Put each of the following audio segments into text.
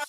Hey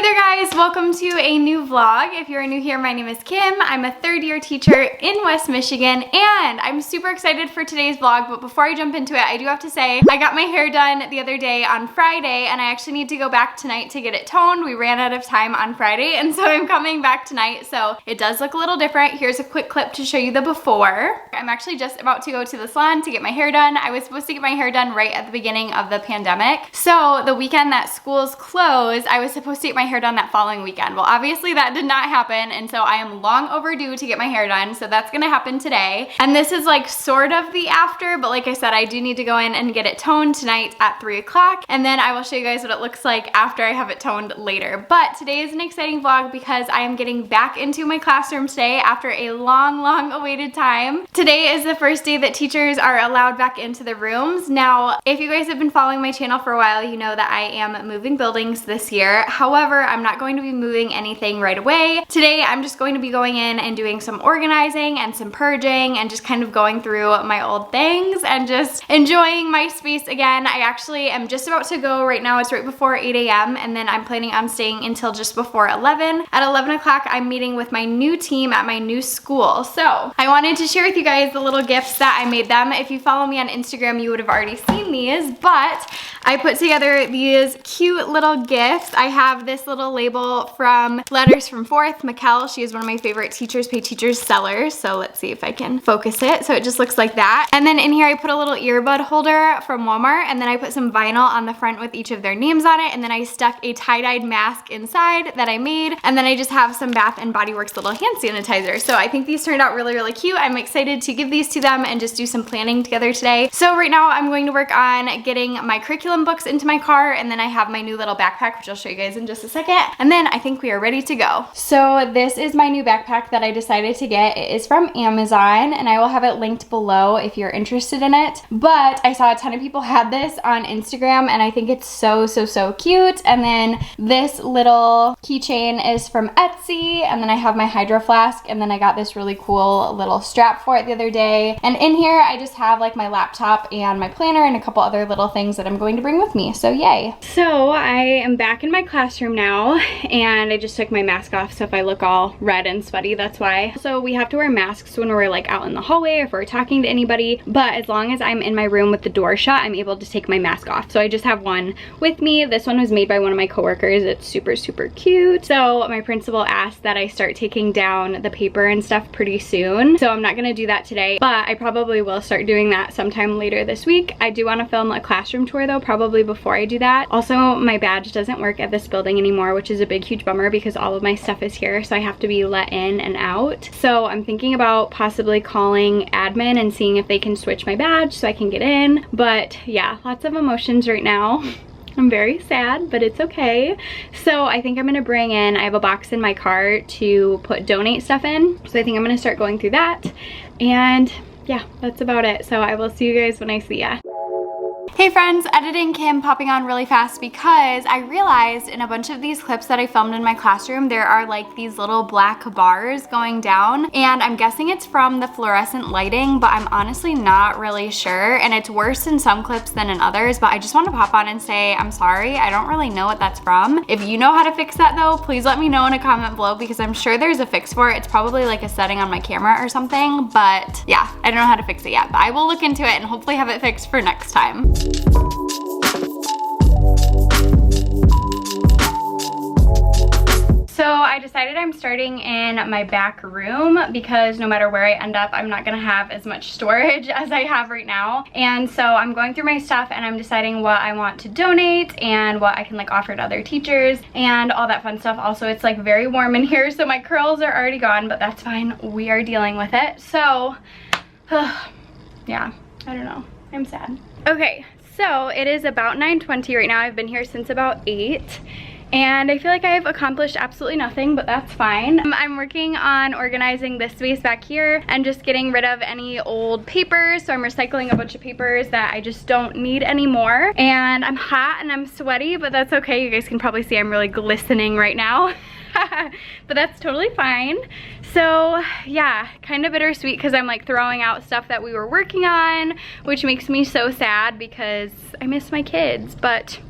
there guys, welcome to a new vlog. If you're new here, my name is Kim. I'm a third-year teacher in West Michigan, and I'm super excited for today's vlog, but before I jump into it, I do have to say I got my hair done the other day on Friday, and I actually need to go back tonight to get it toned. We ran out of time on Friday, and so I'm coming back tonight, so it does look a little different. Here's a quick clip to show you the before. I'm actually just about to go to the salon to get my hair done. I was supposed to get my hair done right at the beginning of the pandemic, so the weekend that schools closed, I was supposed to get my hair done that following weekend. Well, obviously that did not happen, and so I am long overdue to get my hair done, so that's gonna happen today. And this is like sort of the after, but like I said, I do need to go in and get it toned tonight at 3 o'clock, and then I will show you guys what it looks like after I have it toned later. But today is an exciting vlog because I am getting back into my classroom today after a long awaited time. Today is the first day that teachers are allowed back into the rooms. Now, if you guys have been following my channel for a while, you know that I am moving buildings this year. However, I'm not going to be moving anything right away. Today, I'm just going to be going in and doing some organizing and some purging and just kind of going through my old things and just enjoying my space again. I actually am just about to go right now. It's right before 8 a.m. and then I'm planning on staying until just before 11. At 11 o'clock, I'm meeting with my new team at my new school. So I wanted to share with you guys the little gifts that I made them. If you follow me on Instagram, you would have already seen these, but I put together these cute little gifts. I have this little label from Letters from Fourth. Mikkel, she is one of my favorite Teachers Pay Teachers sellers. So let's see if I can focus it. So it just looks like that. And then in here I put a little earbud holder from Walmart, and then I put some vinyl on the front with each of their names on it, and then I stuck a tie-dyed mask inside that I made, and then I just have some Bath and Body Works little hand sanitizer. So I think these turned out really cute. I'm excited to give these to them and just do some planning together today. So right now I'm going to work on getting my curriculum books into my car, and then I have my new little backpack, which I'll show you guys in just a second, and then I think we are ready to go. So this is my new backpack that I decided to get. It is from Amazon, and I will have it linked below if you're interested in it, but I saw a ton of people had this on Instagram, and I think it's so cute. And then this little keychain is from Etsy, and then I have my Hydro Flask, and then I got this really cool little strap for it the other day. And in here I just have like my laptop and my planner and a couple other little things that I'm going to bring with me, so yay. So I am back in my classroom now, and I just took my mask off, so if I look all red and sweaty, that's why. So we have to wear masks when we're like out in the hallway or if we're talking to anybody, but as long as I'm in my room with the door shut, I'm able to take my mask off. So I just have one with me. This one was made by one of my coworkers. It's super cute. So my principal asked that I start taking down the paper and stuff pretty soon, so I'm not gonna do that today, but I probably will start doing that sometime later this week. I do want to film a classroom tour though, probably before I do that. Also, my badge doesn't work at this building anymore, which is a big huge bummer because all of my stuff is here, so I have to be let in and out. So I'm thinking about possibly calling admin and seeing if they can switch my badge so I can get in. But yeah, lots of emotions right now. I'm very sad, but it's okay. So I think I'm gonna bring in, I have a box in my car to put donate stuff in, so I think I'm gonna start going through that. And yeah, that's about it. So I will see you guys when I see ya. Hey friends, Editing Kim popping on really fast because I realized in a bunch of these clips that I filmed in my classroom, there are like these little black bars going down, and I'm guessing it's from the fluorescent lighting, but I'm honestly not really sure, and it's worse in some clips than in others, but I just want to pop on and say I'm sorry. I don't really know what that's from. If you know how to fix that though, please let me know in a comment below because I'm sure there's a fix for it. It's probably like a setting on my camera or something, but yeah, I don't know how to fix it yet, but I will look into it and hopefully have it fixed for next time. So I decided I'm starting in my back room because no matter where I end up, I'm not gonna have as much storage as I have right now. And so I'm going through my stuff and I'm deciding what I want to donate and what I can like offer to other teachers and all that fun stuff. Also, it's like very warm in here, so my curls are already gone, but that's fine. We are dealing with it. So, yeah, I don't know. I'm sad. Okay, so it is about 9:20 right now. I've been here since about 8. And I feel like I've accomplished absolutely nothing, but that's fine. I'm working on organizing this space back here and just getting rid of any old papers. So I'm recycling a bunch of papers that I just don't need anymore. And I'm hot and I'm sweaty, but that's okay. You guys can probably see I'm really glistening right now. but that's totally fine. So yeah, kind of bittersweet because I'm like throwing out stuff that we were working on, which makes me so sad because I miss my kids. But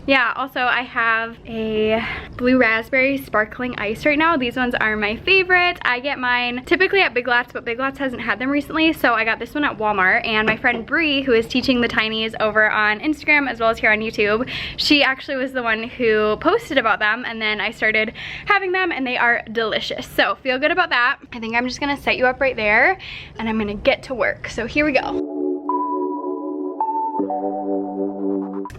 yeah, also I have a blue raspberry sparkling ice right now. These ones are my favorite. I get mine typically at Big Lots, but Big Lots hasn't had them recently, so I got this one at Walmart. And my friend Bree, who is teaching the Tinies over on Instagram as well as here on YouTube, she actually was the one who posted about them, and then I started having them and they are delicious. So feel good about that. I think I'm just gonna set you up right there and I'm gonna get to work. So here we go.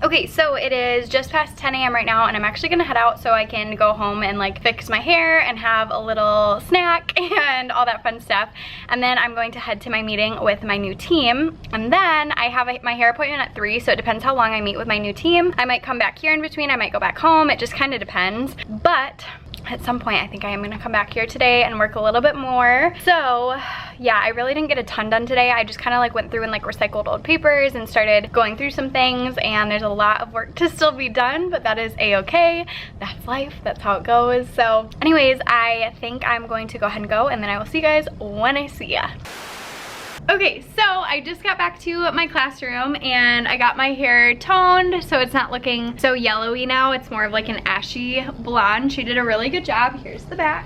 Okay, so it is just past 10 a.m. right now and I'm actually gonna head out so I can go home and like fix my hair and have a little snack and all that fun stuff. And then I'm going to head to my meeting with my new team. And then I have my hair appointment at 3, so it depends how long I meat with my new team. I might come back here in between, I might go back home, it just kind of depends. But at some point I think I am gonna come back here today and work a little bit more. So yeah, I really didn't get a ton done today. I just kind of like went through and like recycled old papers and started going through some things, and there's a lot of work to still be done, but that is a-okay. That's life, that's how it goes. So anyways, I think I'm going to go ahead and go, and then I will see you guys when I see ya. Okay, so I just got back to my classroom and I got my hair toned so it's not looking so yellowy now. It's more of like an ashy blonde. She did a really good job. Here's the back.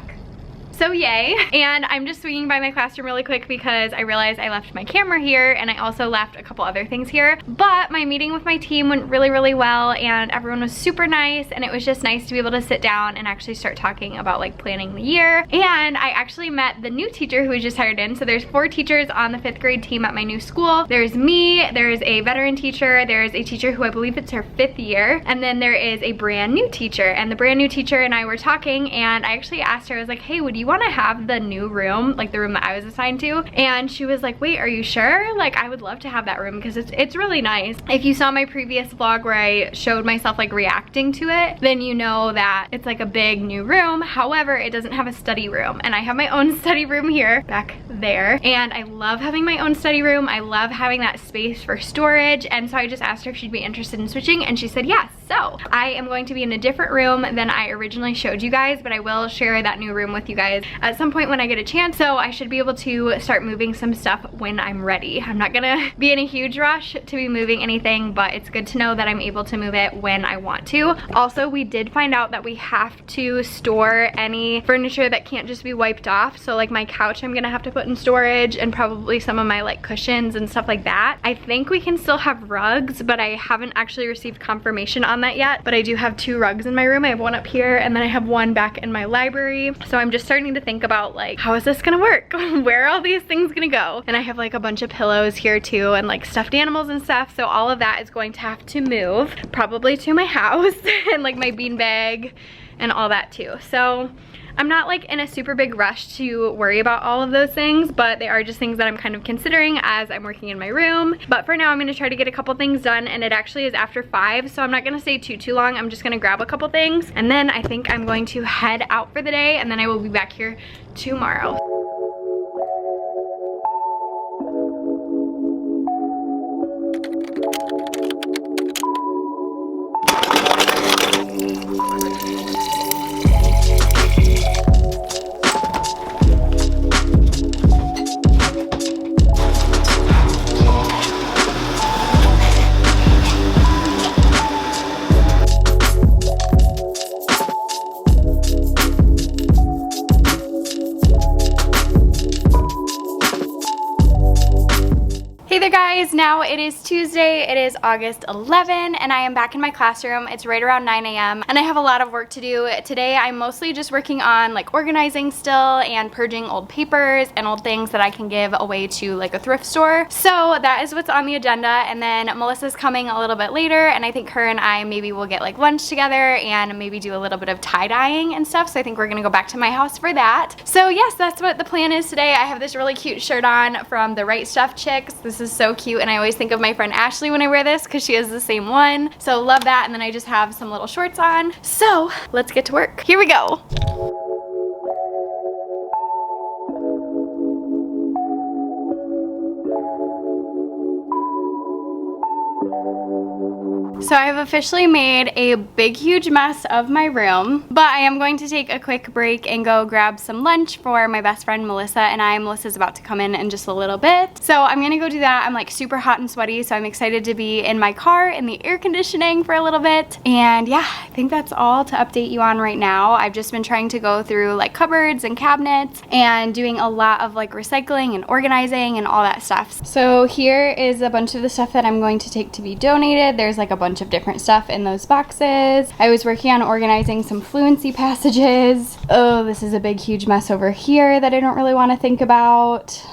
So yay. And I'm just swinging by my classroom really quick because I realized I left my camera here and I also left a couple other things here. But my meeting with my team went really, really well and everyone was super nice, and it was just nice to be able to sit down and actually start talking about like planning the year. And I actually met the new teacher who was just hired in. So there's 4 teachers on the 5th grade team at my new school. There's me, there's a veteran teacher, there's a teacher who I believe it's her 5th year, and then there is a brand new teacher. And the brand new teacher and I were talking, and I actually asked her, I was like, hey, would you want to have the new room, like the room that I was assigned to? And she was like, wait, are you sure? Like, I would love to have that room because it's really nice. If you saw my previous vlog where I showed myself like reacting to it, then you know that it's like a big new room. However, it doesn't have a study room, and I have my own study room here back there, and I love having my own study room. I love having that space for storage, and so I just asked her if she'd be interested in switching, and she said yes. So I am going to be in a different room than I originally showed you guys, but I will share that new room with you guys at some point when I get a chance. So I should be able to start moving some stuff when I'm ready. I'm not gonna be in a huge rush to be moving anything, but it's good to know that I'm able to move it when I want to. Also, we did find out that we have to store any furniture that can't just be wiped off. So like my couch I'm gonna have to put in storage, and probably some of my like cushions and stuff like that. I think we can still have rugs, but I haven't actually received confirmation on that yet. But I do have 2 rugs in my room. I have one up here and then I have one back in my library. So I'm just starting to think about like, how is this gonna work? Where are all these things gonna go? And I have like a bunch of pillows here too, and like stuffed animals and stuff. So all of that is going to have to move, probably to my house, and like my beanbag and all that too. So I'm not like in a super big rush to worry about all of those things, but they are just things that I'm kind of considering as I'm working in my room. But for now, I'm gonna try to get a couple things done, and it actually is after 5, so I'm not gonna stay too long. I'm just gonna grab a couple things, and then I think I'm going to head out for the day, and then I will be back here tomorrow. Guys, now it is Tuesday. It is August 11 and I am back in my classroom. It's right around 9 a.m. and I have a lot of work to do. Today I'm mostly just working on like organizing still and purging old papers and old things that I can give away to like a thrift store. So that is what's on the agenda, and then Melissa's coming a little bit later, and I think her and I maybe will get like lunch together and maybe do a little bit of tie-dyeing and stuff. So I think we're gonna go back to my house for that. So yes, that's what the plan is today. I have this really cute shirt on from the Right Stuff Chicks. This is so cute, and I always think of my friend Ashley when I wear this because she has the same one. So love that. And then I just have some little shorts on. So let's get to work. Here we go. So I have officially made a big, huge mess of my room, but I am going to take a quick break and go grab some lunch for my best friend Melissa and I. Melissa's about to come in just a little bit. So I'm gonna go do that. I'm like super hot and sweaty, so I'm excited to be in my car in the air conditioning for a little bit. And yeah, I think that's all to update you on right now. I've just been trying to go through like cupboards and cabinets and doing a lot of like recycling and organizing and all that stuff. So here is a bunch of the stuff that I'm going to take to be donated. There's like a bunch of different stuff in those boxes. I was working on organizing some fluency passages. Oh, this is a big, huge mess over here that I don't really want to think about.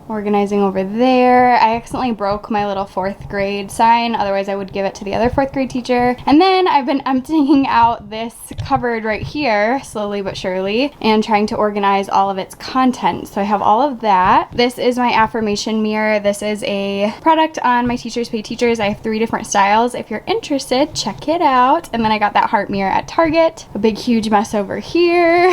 Organizing over there. I accidentally broke my little 4th grade sign, otherwise I would give it to the other 4th grade teacher. And then I've been emptying out this cupboard right here, slowly but surely, and trying to organize all of its content. So I have all of that. This is my affirmation mirror. This is a product on my Teachers Pay Teachers. I have 3 different styles. If you're interested, check it out. And then I got that heart mirror at Target. A big, huge mess over here.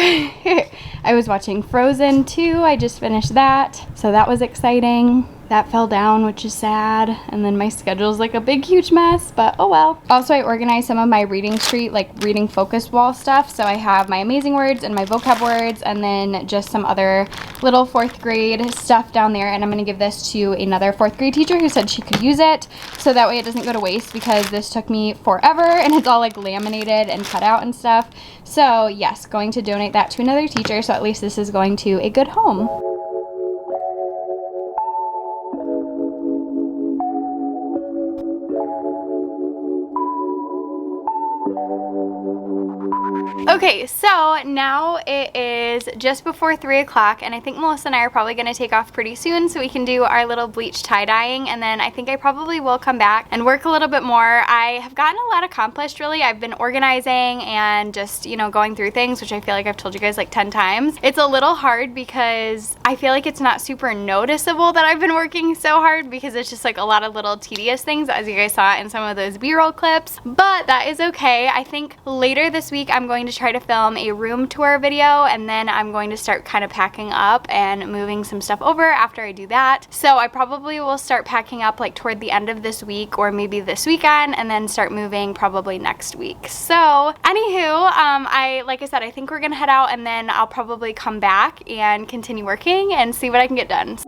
I was watching Frozen too. I just finished that. So that was exciting. That fell down, which is sad. And then my schedule's like a big, huge mess, but oh well. Also, I organized some of my reading street, like reading focus wall stuff. So I have my amazing words and my vocab words, and then just some other little 4th grade stuff down there. And I'm gonna give this to another 4th grade teacher who said she could use it. So that way it doesn't go to waste, because this took me forever and it's all like laminated and cut out and stuff. So yes, going to donate that to another teacher. So at least this is going to a good home. Okay, so now it is just before 3 o'clock, and I think Melissa and I are probably going to take off pretty soon so we can do our little bleach tie-dyeing, and then I think I probably will come back and work a little bit more. I have gotten a lot accomplished, really. I've been organizing and just, you know, going through things, which I feel like I've told you guys like 10 times. It's a little hard because I feel like it's not super noticeable that I've been working so hard, because it's just like a lot of little tedious things, as you guys saw in some of those B-roll clips, but that is okay. I think later this week I'm going to try to film a room tour video, and then I'm going to start kind of packing up and moving some stuff over after I do that. So I probably will start packing up like toward the end of this week or maybe this weekend, and then start moving probably next week. So anywho, like I said, I think we're gonna head out, and then I'll probably come back and continue working and see what I can get done.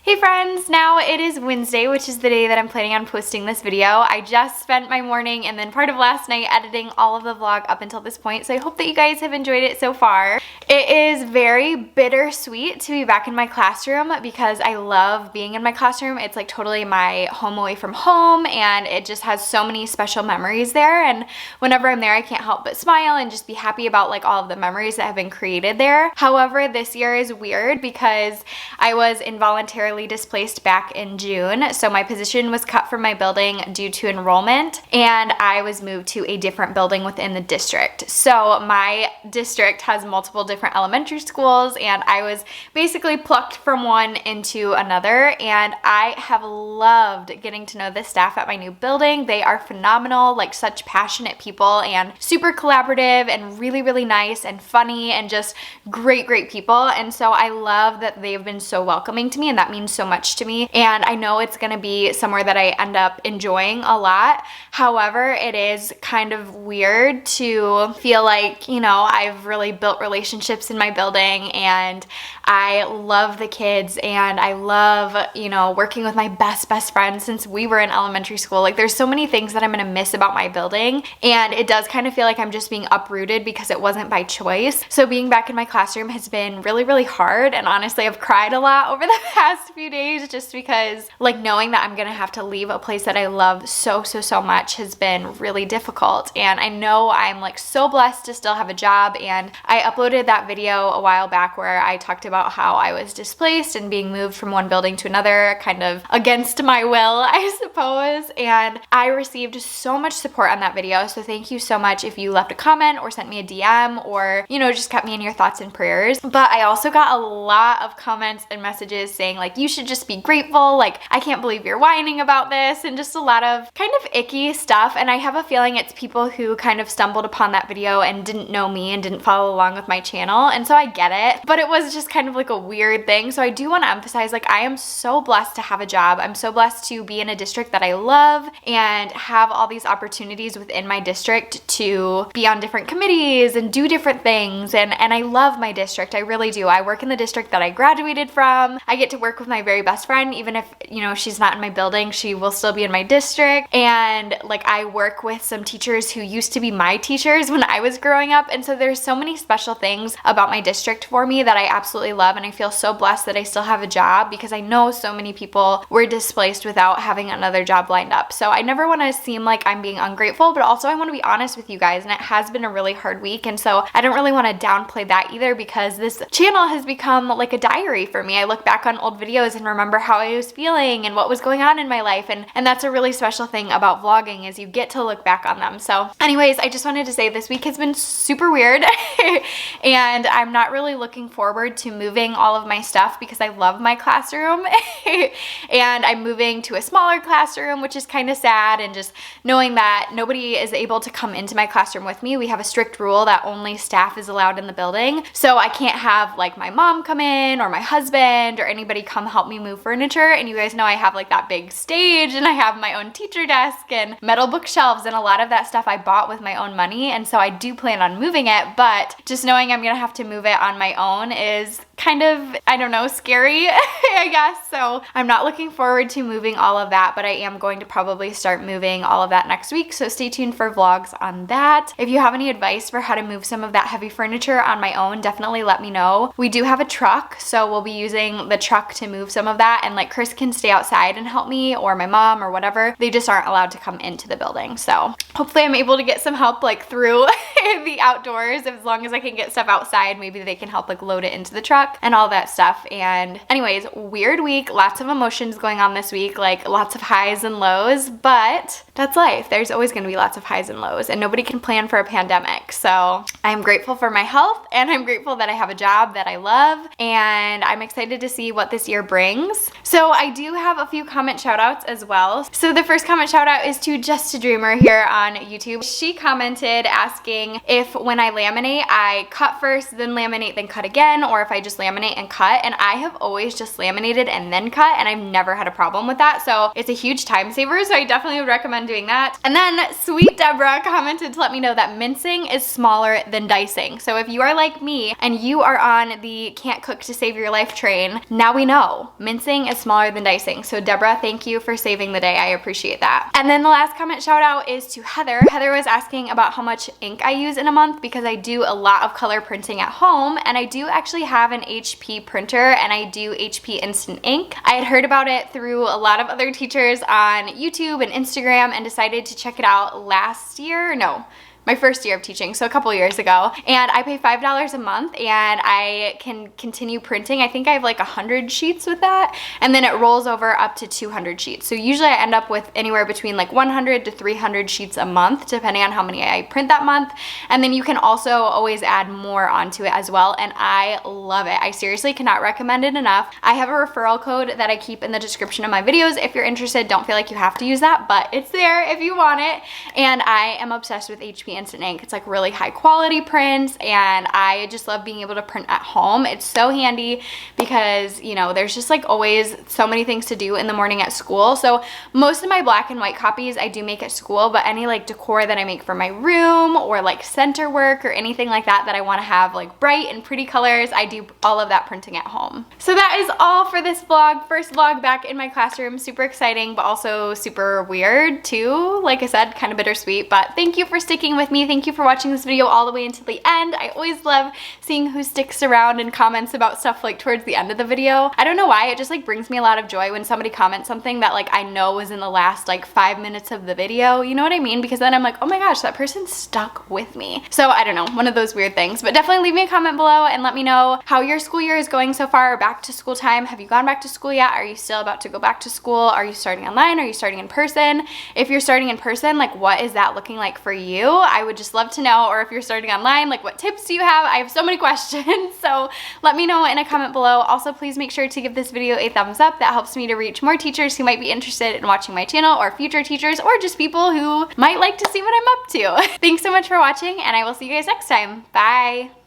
Hey friends, now it is Wednesday, which is the day that I'm planning on posting this video. I just spent my morning and then part of last night editing all of the vlog up until this point, so I hope that you guys have enjoyed it so far. It is very bittersweet to be back in my classroom, because I love being in my classroom. It's like totally my home away from home, and it just has so many special memories there, and whenever I'm there I can't help but smile and just be happy about like all of the memories that have been created there. However, this year is weird because I was involuntarily displaced back in June. So my position was cut from my building due to enrollment, and I was moved to a different building within the district. So my district has multiple different elementary schools, and I was basically plucked from one into another, and I have loved getting to know the staff at my new building. They are phenomenal, like such passionate people and super collaborative and really, really nice and funny and just great, great people. And so I love that they've been so welcoming to me, and that means so much to me, and I know it's gonna be somewhere that I end up enjoying a lot. However, it is kind of weird to feel like, you know, I've really built relationships in my building, and I love the kids, and I love, you know, working with my best friends since we were in elementary school. Like there's so many things that I'm gonna miss about my building, and it does kind of feel like I'm just being uprooted because it wasn't by choice. So being back in my classroom has been really, really hard, and honestly I've cried a lot over the past few days, just because like knowing that I'm gonna have to leave a place that I love so much has been really difficult. And I know I'm like so blessed to still have a job, and I uploaded that video a while back where I talked about how I was displaced and being moved from one building to another kind of against my will, I suppose, and I received so much support on that video. So thank you so much if you left a comment or sent me a DM, or, you know, just kept me in your thoughts and prayers. But I also got a lot of comments and messages saying like, you you should just be grateful. Like, I can't believe you're whining about this, and just a lot of kind of icky stuff. And I have a feeling it's people who kind of stumbled upon that video and didn't know me and didn't follow along with my channel. And so I get it, but it was just kind of like a weird thing. So I do want to emphasize, like, I am so blessed to have a job. I'm so blessed to be in a district that I love and have all these opportunities within my district to be on different committees and do different things. And I love my district. I really do. I work in the district that I graduated from. I get to work with my very best friend. Even if, you know, she's not in my building, she will still be in my district. And like, I work with some teachers who used to be my teachers when I was growing up. And so there's so many special things about my district for me that I absolutely love. And I feel so blessed that I still have a job, because I know so many people were displaced without having another job lined up. So I never want to seem like I'm being ungrateful, but also I want to be honest with you guys. And it has been a really hard week. And so I don't really want to downplay that either, because this channel has become like a diary for me. I look back on old videos and remember how I was feeling and what was going on in my life. And that's a really special thing about vlogging, is you get to look back on them. So anyways, I just wanted to say this week has been super weird and I'm not really looking forward to moving all of my stuff, because I love my classroom and I'm moving to a smaller classroom, which is kind of sad. And just knowing that nobody is able to come into my classroom with me. We have a strict rule that only staff is allowed in the building. So I can't have like my mom come in or my husband or anybody come help me move furniture. And you guys know I have like that big stage, and I have my own teacher desk and metal bookshelves, and a lot of that stuff I bought with my own money. And so I do plan on moving it, but just knowing I'm gonna have to move it on my own is kind of, I don't know, scary, I guess. So I'm not looking forward to moving all of that, but I am going to probably start moving all of that next week. So stay tuned for vlogs on that. If you have any advice for how to move some of that heavy furniture on my own, definitely let me know. We do have a truck, so we'll be using the truck to move some of that. And like, Chris can stay outside and help me, or my mom, or whatever. They just aren't allowed to come into the building. So hopefully I'm able to get some help like through the outdoors. As long as I can get stuff outside, maybe they can help like load it into the truck and all that stuff. And anyways, weird week, lots of emotions going on this week, like lots of highs and lows, but that's life. There's always going to be lots of highs and lows, and nobody can plan for a pandemic. So I'm grateful for my health, and I'm grateful that I have a job that I love, and I'm excited to see what this year brings. So I do have a few comment shout outs as well. So the first comment shout out is to Just a Dreamer here on YouTube. She commented asking if when I laminate, I cut first, then laminate, then cut again, or if I just laminate and cut. And I have always just laminated and then cut, and I've never had a problem with that. So it's a huge time saver, so I definitely would recommend doing that. And then Sweet Deborah commented to let me know that mincing is smaller than dicing. So if you are like me and you are on the can't cook to save your life train, now we know mincing is smaller than dicing. So Deborah, thank you for saving the day. I appreciate that. And then the last comment shout out is to Heather. Heather was asking about how much ink I use in a month, because I do a lot of color printing at home, and I do actually have an HP printer, and I do HP Instant Ink. I had heard about it through a lot of other teachers on YouTube and Instagram, and decided to check it out my first year of teaching, so a couple years ago. And I pay $5 a month, and I can continue printing. I think I have like 100 sheets with that, and then it rolls over up to 200 sheets. So usually I end up with anywhere between like 100 to 300 sheets a month, depending on how many I print that month. And then you can also always add more onto it as well, and I love it. I seriously cannot recommend it enough. I have a referral code that I keep in the description of my videos. If you're interested, don't feel like you have to use that, but it's there if you want it. And I am obsessed with HP Instant Ink. It's like really high quality prints, and I just love being able to print at home. It's so handy because, you know, there's just like always so many things to do in the morning at school. So most of my black and white copies I do make at school, but any like decor that I make for my room, or like center work or anything like that I want to have like bright and pretty colors, I do all of that printing at home. So that is all for this vlog. First vlog back in my classroom. Super exciting, but also super weird too. Like I said, kind of bittersweet, but thank you for sticking with me. Thank you for watching this video all the way until the end. I always love seeing who sticks around and comments about stuff like towards the end of the video. I don't know why, it just like brings me a lot of joy when somebody comments something that like I know was in the last like 5 minutes of the video. You know what I mean? Because then I'm like, oh my gosh, that person stuck with me. So I don't know, one of those weird things. But definitely leave me a comment below and let me know how your school year is going so far. Back to school time. Have you gone back to school yet? Are you still about to go back to school? Are you starting online? Are you starting in person? If you're starting in person, like what is that looking like for you? I would just love to know. Or if you're starting online, like what tips do you have? I have so many questions, so let me know in a comment below. Also, please make sure to give this video a thumbs up. That helps me to reach more teachers who might be interested in watching my channel, or future teachers, or just people who might like to see what I'm up to. Thanks so much for watching, and I will see you guys next time. Bye.